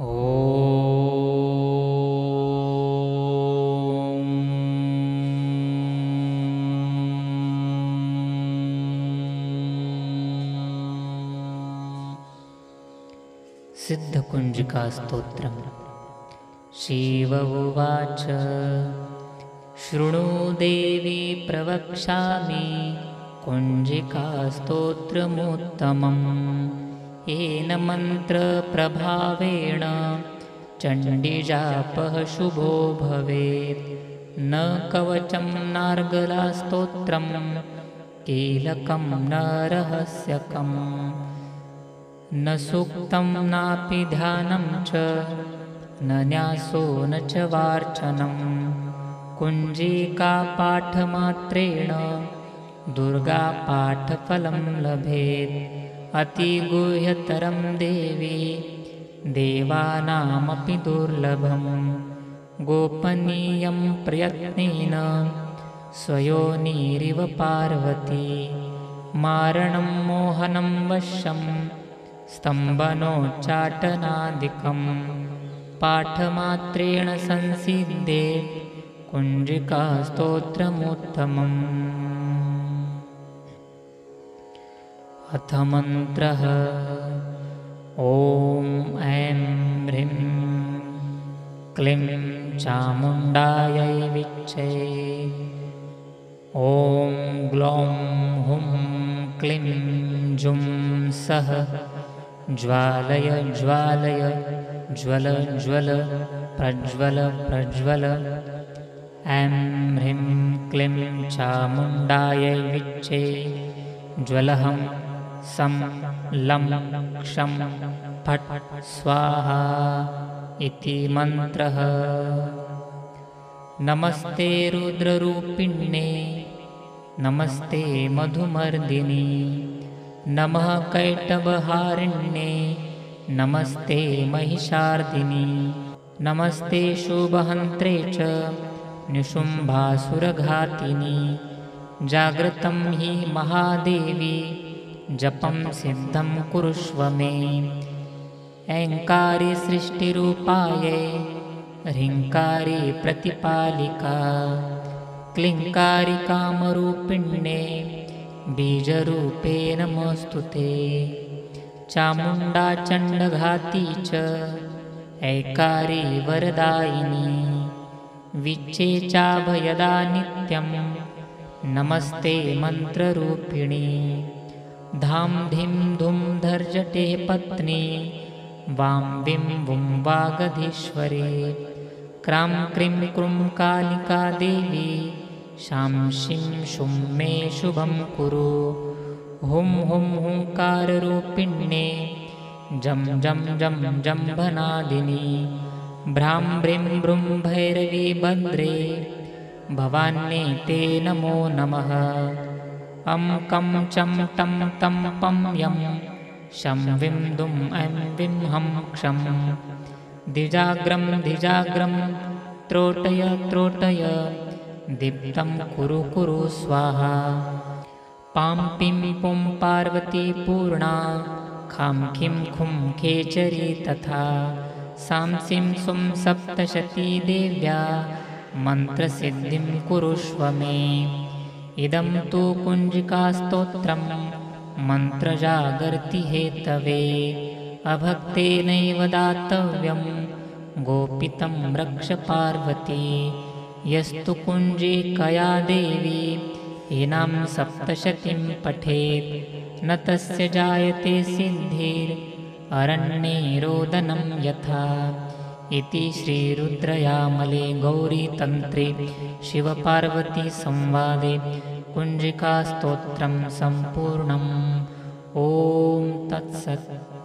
सिद्धकुञ्जिकास्तोत्रम्। शिव उवाच शृणु देवी प्रवक्ष्यामि कुञ्जिकास्तोत्रमुत्तमम्। येन मन्त्रप्रभावेण चण्डीजापः शुभो भवेत्। न कवचं नार्गलास्तोत्रं कीलकं न रहस्यकम्। न सूक्तं नापि ध्यानं च न न्यासो न च वार्चनं। कुञ्जिकापाठमात्रेण दुर्गापाठफलं लभेत्। अतिगुह्यतरं देवी देवानामपि दुर्लभं। गोपनीयं प्रयत्नेन स्वयोनिरिव पार्वती। मारणं मोहनं वश्यं स्तम्भनोच्चाटनादिकं। पाठमात्रेण संसिद्धेत् कुञ्जिकास्तोत्रमुत्तमम्। अथ मन्त्रः। ॐ ऐं ह्रीं क्लीं चामुण्डायै विच्चे। ॐ ग्लौं हुं क्लीं जुं सः ज्वालय ज्वालय ज्वल ज्वल प्रज्वल प्रज्वल। ऐं ह्रीं क्लीं चामुण्डायै विच्चे। ज्वलहं सं लं क्षं फट् स्वाहा इति मन्त्रः। नमस्ते रुद्ररूपिण्ये नमस्ते मधुमर्दिनी। नमः कैटभहारिण्ये नमस्ते महिषार्दिनी। नमस्ते शुभहन्त्रे च निशुम्भासुरघातिनी। जागृतं हि महादेवी जपं सिद्धं कुरुष्व मे। ऐङ्कारी सृष्टिरूपायै ह्रीङ्कारी प्रतिपालिका। क्लीङ्कारी कामरूपिण्ये बीजरूपे नमोऽस्तु ते। चामुण्डा चण्डघाती च ऐकारी वरदायिनी। विच्चे चाभयदा नित्यं नमस्ते मन्त्ररूपिणी। धां धिं धुं धर्जटे पत्नी वां विं वुं वागधीश्वरे। क्रां क्रीं क्रूं कालिका देवी शां शीं शुं मे शुभं कुरु। हुं हुं हुङ्काररूपिण्ये जं जं जं जम्भनादिनी। भ्रां ब्रीं ब्रूं भैरवी भद्रे भवान्ये ते नमो नमः। अं कं चं टं तं पं यं शं विं दुं ऐं विं हं क्षं। द्विजाग्रं द्विजाग्रं त्रोटय त्रोटय दीप्तं कुरु कुरु स्वाहा। पां पिं पुं पार्वती पूर्णा खां खीं खुं खेचरी तथा। सां सीं सुं सप्तशती देव्या मन्त्रसिद्धिं कुरुष्व मे। इदं तु कुञ्जिकास्तोत्रं मन्त्रजागर्ति हेतवे। अभक्तेनैव दातव्यं गोपितं रक्ष पार्वती। यस्तु कुञ्जिकया देवी एनां सप्तशतीं पठेत् न तस्य जायते सिद्धिररण्ये रोदनं यथा। इति श्रीरुद्रयामले गौरीतन्त्रे शिवपार्वतीसंवादे कुञ्जिकास्तोत्रं सम्पूर्णम्। ॐ तत्सत्।